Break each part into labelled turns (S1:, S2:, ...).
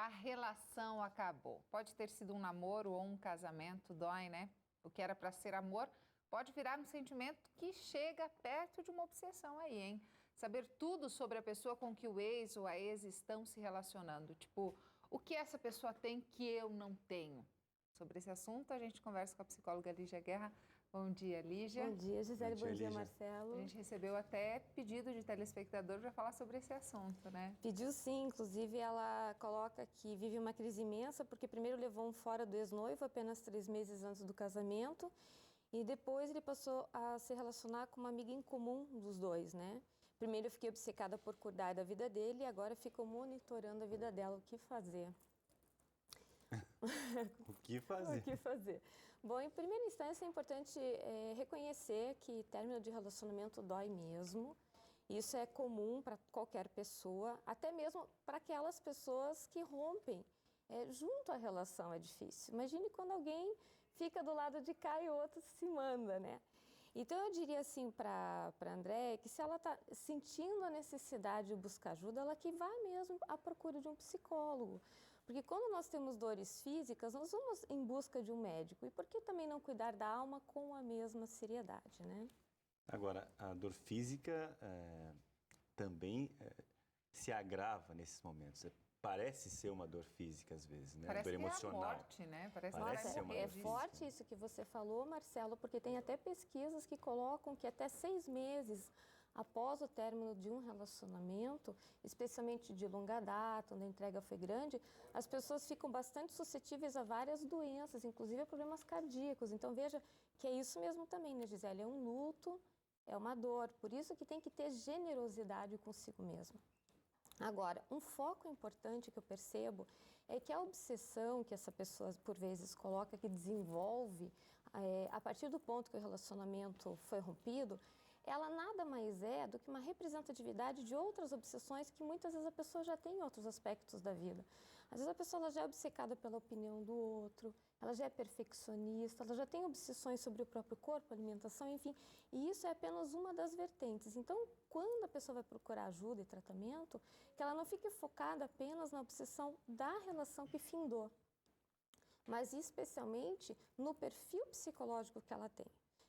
S1: a relação acabou. Pode ter sido um namoro ou um casamento, dói, né? O que era para ser amor pode virar um sentimento que chega perto de uma obsessão aí, hein? Saber tudo sobre a pessoa com que o ex ou a ex estão se relacionando. Tipo, o que essa pessoa tem que eu não tenho? Sobre esse assunto, a gente conversa com a psicóloga Lígia Guerra. Bom dia, Lígia.
S2: Bom dia, Gisele. Bom dia, Marcelo.
S1: A gente recebeu até pedido de telespectador para falar sobre esse assunto, né?
S2: Pediu sim, inclusive ela coloca que vive uma crise imensa porque primeiro levou um fora do ex-noivo apenas 3 meses antes do casamento e depois ele passou a se relacionar com uma amiga em comum dos dois, né? Primeiro eu fiquei obcecada por cuidar da vida dele e agora fico monitorando a vida dela. O que fazer?
S3: O que fazer?
S2: O que fazer? Bom, em primeira instância é importante reconhecer que término de relacionamento dói mesmo. Isso é comum para qualquer pessoa, até mesmo para aquelas pessoas que rompem. Junto à relação é difícil. Imagine quando alguém fica do lado de cá e o outro se manda, né? Então, eu diria assim para a Andréia que se ela está sentindo a necessidade de buscar ajuda, ela que vá mesmo à procura de um psicólogo. Porque quando nós temos dores físicas, nós vamos em busca de um médico. E por que também não cuidar da alma com a mesma seriedade, né?
S3: Agora, a dor física também se agrava nesses momentos. Parece ser uma dor física às vezes, né?
S1: Parece
S3: dor emocional.
S1: Que é a morte, né? Parece
S3: ser uma
S2: é
S3: dor física.
S2: forte isso que você falou, Marcelo, porque tem até pesquisas que colocam que até 6 meses após o término de um relacionamento, especialmente de longa data, onde a entrega foi grande, as pessoas ficam bastante suscetíveis a várias doenças, inclusive a problemas cardíacos. Então, veja que é isso mesmo também, né, Gisele? É um luto, é uma dor. Por isso que tem que ter generosidade consigo mesmo. Agora, um foco importante que eu percebo é que a obsessão que essa pessoa, por vezes, coloca, que desenvolve, a partir do ponto que o relacionamento foi rompido, ela nada mais é do que uma representatividade de outras obsessões que muitas vezes a pessoa já tem em outros aspectos da vida. Às vezes a pessoa ela já é obcecada pela opinião do outro, ela já é perfeccionista, ela já tem obsessões sobre o próprio corpo, alimentação, enfim. E isso é apenas uma das vertentes. Então, quando a pessoa vai procurar ajuda e tratamento, que ela não fique focada apenas na obsessão da relação que findou, mas especialmente no perfil psicológico que ela tem.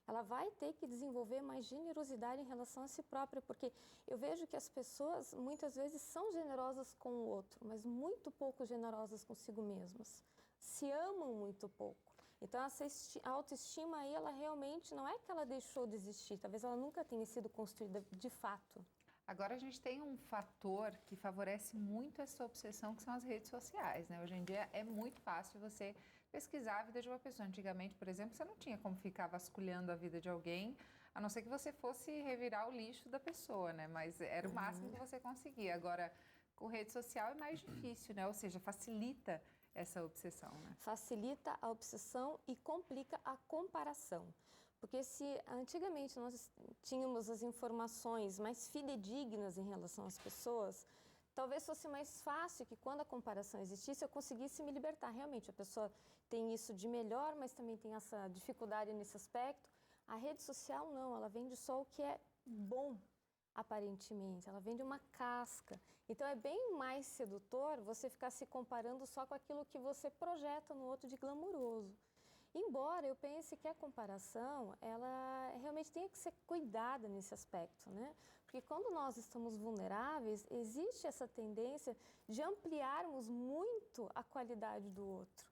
S2: Ela vai ter que desenvolver mais generosidade em relação a si própria, porque eu vejo que as pessoas muitas vezes são generosas com o outro, mas muito pouco generosas consigo mesmas. Se amam muito pouco. Então, essa autoestima aí, ela realmente não é que ela deixou de existir, talvez ela nunca tenha sido construída de fato.
S1: Agora, a gente tem um fator que favorece muito essa obsessão, que são as redes sociais, né? Hoje em dia é muito fácil você pesquisar a vida de uma pessoa. Antigamente, por exemplo, você não tinha como ficar vasculhando a vida de alguém, a não ser que você fosse revirar o lixo da pessoa, né? Mas era o máximo que você conseguia. Agora, com rede social é mais difícil, né? Ou seja, facilita essa obsessão, né?
S2: Facilita a obsessão e complica a comparação. Porque se antigamente nós tínhamos as informações mais fidedignas em relação às pessoas, talvez fosse mais fácil que quando a comparação existisse eu conseguisse me libertar. Realmente, a pessoa tem isso de melhor, mas também tem essa dificuldade nesse aspecto. A rede social não, ela vende só o que é bom, aparentemente. Ela vende uma casca. Então, é bem mais sedutor você ficar se comparando só com aquilo que você projeta no outro de glamouroso. Embora eu pense que a comparação, ela realmente tenha que ser cuidada nesse aspecto, né? Porque quando nós estamos vulneráveis, existe essa tendência de ampliarmos muito a qualidade do outro,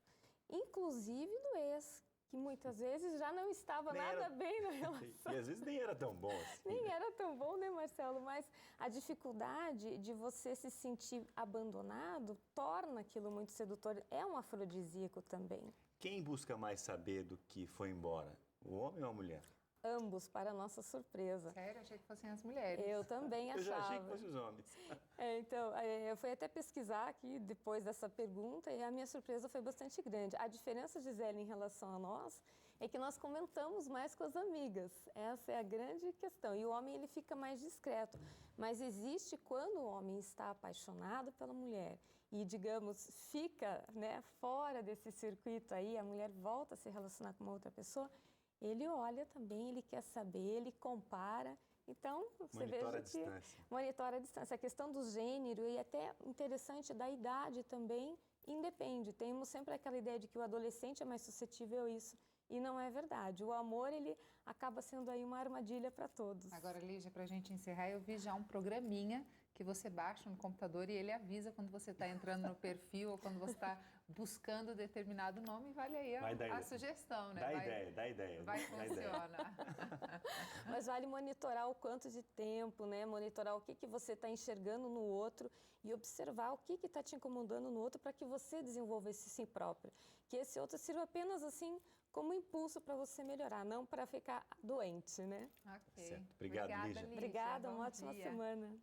S2: inclusive do ex, que muitas vezes já não estava nada bem na relação.
S3: E às vezes nem era tão bom assim.
S2: Nem era tão bom, né, Marcelo? Mas a dificuldade de você se sentir abandonado torna aquilo muito sedutor. É um afrodisíaco também.
S3: Quem busca mais saber do que foi embora? O homem ou a mulher?
S2: Ambos, para nossa surpresa.
S1: Sério? Achei que fossem as mulheres.
S2: Eu também achava.
S3: Eu já achei que fossem os homens.
S2: Então, eu fui até pesquisar aqui depois dessa pergunta e a minha surpresa foi bastante grande. A diferença, Gisele, em relação a nós, é que nós comentamos mais com as amigas. Essa é a grande questão. E o homem, ele fica mais discreto. Mas existe quando o homem está apaixonado pela mulher e, digamos, fica, né, fora desse circuito aí, a mulher volta a se relacionar com uma outra pessoa, ele olha também, ele quer saber, ele compara. Então, você
S3: monitora
S2: veja
S3: a distância.
S2: Monitora a distância. A questão do gênero e até interessante da idade também Independe, temos sempre aquela ideia de que o adolescente é mais suscetível a isso. E não é verdade. O amor, ele acaba sendo aí uma armadilha para todos.
S1: Agora, Lígia, para a gente encerrar, eu vi já um programinha que você baixa no computador e ele avisa quando você está entrando no perfil ou quando você está buscando determinado nome. Vale aí a sugestão, né?
S3: Dá ideia.
S1: Vai funcionar.
S2: Mas vale monitorar o quanto de tempo, né? Monitorar o que você está enxergando no outro e observar o que está te incomodando no outro para que você desenvolva esse si próprio. Que esse outro sirva apenas assim como impulso para você melhorar, não para ficar doente, né?
S1: Ok.
S3: Certo. Obrigado,
S1: Obrigada,
S3: Lígia.
S2: Obrigada, uma
S1: Bom
S2: ótima
S1: dia.
S2: semana.